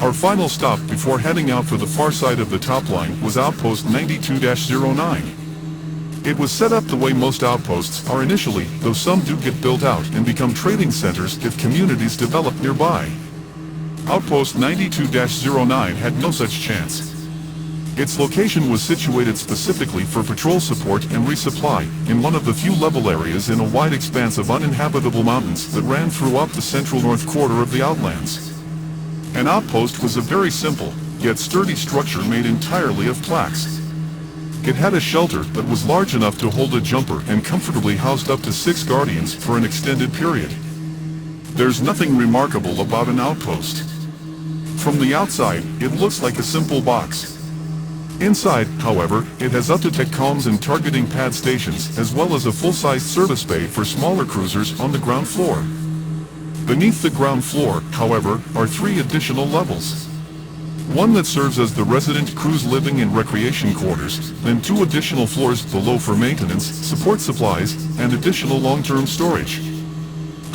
Our final stop before heading out for the far side of the top line was Outpost 92-09. It was set up the way most outposts are initially, though some do get built out and become trading centers if communities develop nearby. Outpost 92-09 had no such chance. Its location was situated specifically for patrol support and resupply, in one of the few level areas in a wide expanse of uninhabitable mountains that ran throughout the central north quarter of the Outlands. An outpost was a very simple, yet sturdy structure made entirely of plaques. It had a shelter that was large enough to hold a jumper and comfortably housed up to 6 guardians for an extended period. There's nothing remarkable about an outpost. From the outside, it looks like a simple box. Inside, however, it has up-to-date comms and targeting pad stations, as well as a full-sized service bay for smaller cruisers on the ground floor. Beneath the ground floor, however, are 3 additional levels. One that serves as the resident crew's living and recreation quarters, then 2 additional floors below for maintenance, support supplies, and additional long-term storage.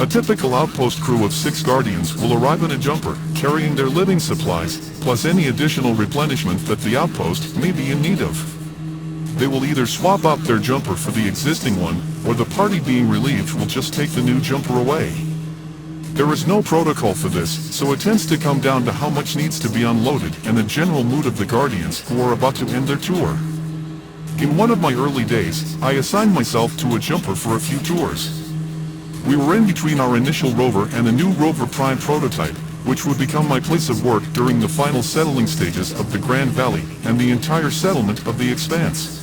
A typical outpost crew of 6 guardians will arrive in a jumper, carrying their living supplies, plus any additional replenishment that the outpost may be in need of. They will either swap out their jumper for the existing one, or the party being relieved will just take the new jumper away. There is no protocol for this, so it tends to come down to how much needs to be unloaded and the general mood of the guardians who are about to end their tour. In one of my early days, I assigned myself to a jumper for a few tours. We were in between our initial rover and a new Rover Prime prototype, which would become my place of work during the final settling stages of the Grand Valley and the entire settlement of the Expanse.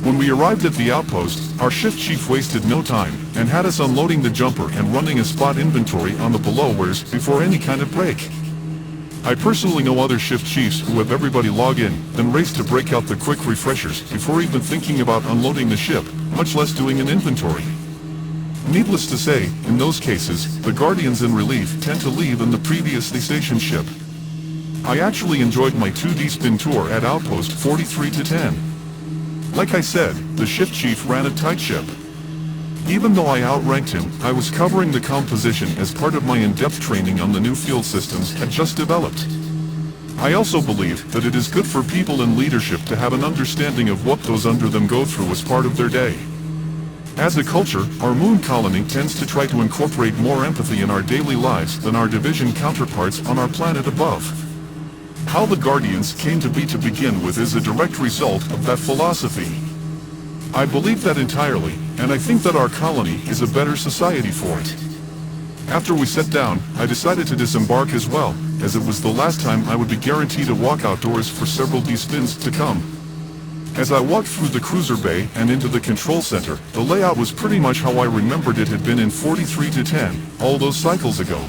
When we arrived at the outpost, our shift chief wasted no time and had us unloading the jumper and running a spot inventory on the below-wares before any kind of break. I personally know other shift chiefs who have everybody log in, then race to break out the quick refreshers before even thinking about unloading the ship, much less doing an inventory. Needless to say, in those cases, the guardians in relief tend to leave in the previously stationed ship. I actually enjoyed my 2D spin tour at Outpost 43-10. Like I said, the shift chief ran a tight ship. Even though I outranked him, I was covering the composition as part of my in-depth training on the new field systems had just developed. I also believe that it is good for people in leadership to have an understanding of what those under them go through as part of their day. As a culture, our moon colony tends to try to incorporate more empathy in our daily lives than our division counterparts on our planet above. How the Guardians came to begin with is a direct result of that philosophy. I believe that entirely, and I think that our colony is a better society for it. After we sat down, I decided to disembark as well, as it was the last time I would be guaranteed a walk outdoors for several D-spins to come. As I walked through the cruiser bay and into the control center, the layout was pretty much how I remembered it had been in 43-10, all those cycles ago.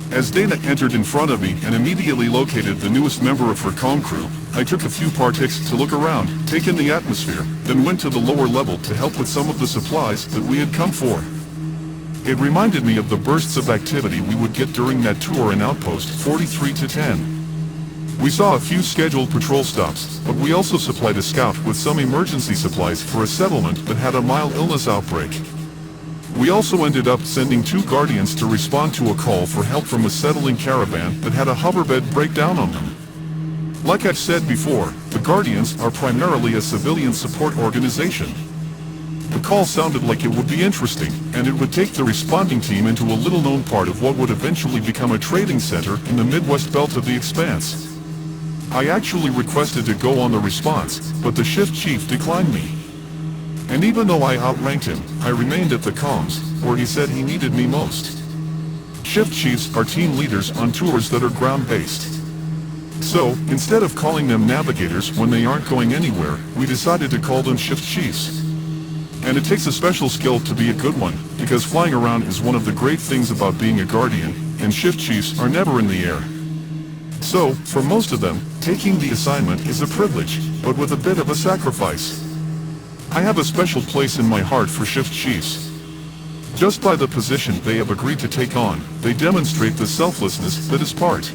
As Dana entered in front of me and immediately located the newest member of her comm crew, I took a few particks to look around, take in the atmosphere, then went to the lower level to help with some of the supplies that we had come for. It reminded me of the bursts of activity we would get during that tour in Outpost 43-10. We saw a few scheduled patrol stops, but we also supplied a scout with some emergency supplies for a settlement that had a mild illness outbreak. We also ended up sending 2 guardians to respond to a call for help from a settling caravan that had a hoverbed breakdown on them. Like I've said before, the Guardians are primarily a civilian support organization. The call sounded like it would be interesting, and it would take the responding team into a little-known part of what would eventually become a trading center in the Midwest belt of the Expanse. I actually requested to go on the response, but the shift chief declined me. And even though I outranked him, I remained at the comms, where he said he needed me most. Shift chiefs are team leaders on tours that are ground-based. So, instead of calling them navigators when they aren't going anywhere, we decided to call them shift chiefs. And it takes a special skill to be a good one, because flying around is one of the great things about being a guardian, and shift chiefs are never in the air. So, for most of them, taking the assignment is a privilege, but with a bit of a sacrifice. I have a special place in my heart for shift chiefs. Just by the position they have agreed to take on, they demonstrate the selflessness that is part